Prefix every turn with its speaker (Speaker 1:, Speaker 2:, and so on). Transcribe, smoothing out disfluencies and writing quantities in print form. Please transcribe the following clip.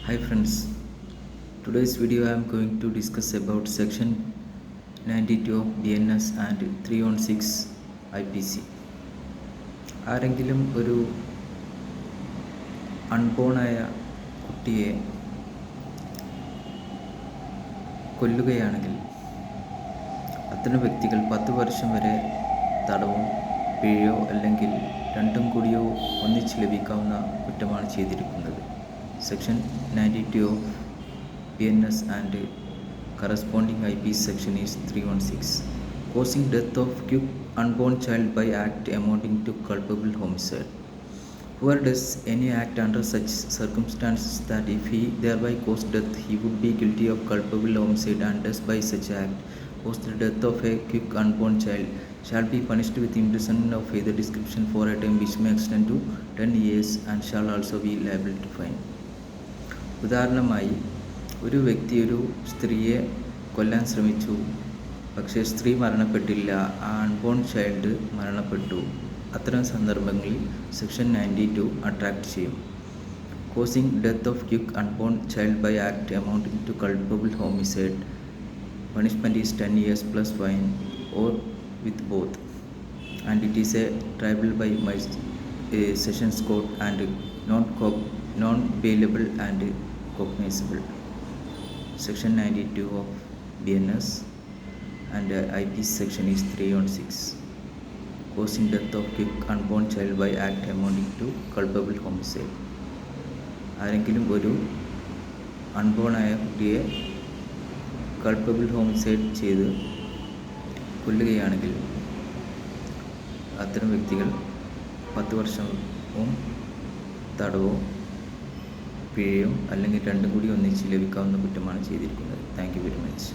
Speaker 1: Hi friends, today's video I am going to discuss about section 92 of BNS and 316 IPC. ആരെങ്കിലും ഒരു അൺബോണായ കുട്ടിയെ കൊല്ലുകയാണെങ്കിൽ അത്തരം വ്യക്തികൾ 10 വർഷം വരെ തടവും പിഴയോ അല്ലെങ്കിൽ രണ്ടും കൂടിയോ ഒന്നിച്ച് ലഭിക്കാവുന്ന കുറ്റമാണ് ചെയ്തിരിക്കുന്നത്. Section 92 of BNS and corresponding IPC section is 316. Causing death of quick unborn child by act amounting to culpable homicide. Whoever does any act under such circumstances that if he thereby caused death, he would be guilty of culpable homicide and does by such act cause the death of a quick unborn child shall be punished with imprisonment of either description for a term which may extend to 10 years and shall also be liable to fine. ഉദാഹരണമായി, ഒരു വ്യക്തി ഒരു സ്ത്രീയെ കൊല്ലാൻ ശ്രമിച്ചു, പക്ഷേ സ്ത്രീ മരണപ്പെട്ടില്ല, ആ അൺബോൺ ചൈൽഡ് മരണപ്പെട്ടു. അത്തരം സന്ദർഭങ്ങളിൽ സെക്ഷൻ 92 അട്രാക്ട് ചെയ്യും. Causing death of quick unborn child by act amounting to culpable homicide, punishment is 10 years plus fine or with both, and it is a triable by my sessions court and non-bailable and cognizable. Section 92 of BNS and IPC section is 316. Causing death of quick unborn child by act amounting to culpable homicide. ആരെങ്കിലും ഒരു അൺബോണായ കുട്ടിയെ culpable homicide ചെയ്ത് കൊല്ലുകയാണെങ്കിൽ അത്തരം വ്യക്തികൾ 10 വർഷവും തടവോ പിഴയോ അല്ലെങ്കിൽ രണ്ടും കൂടി ഒന്നിച്ച് ലഭിക്കാവുന്ന കുറ്റമാണ് ചെയ്തിരിക്കുന്നത്. Thank you very much.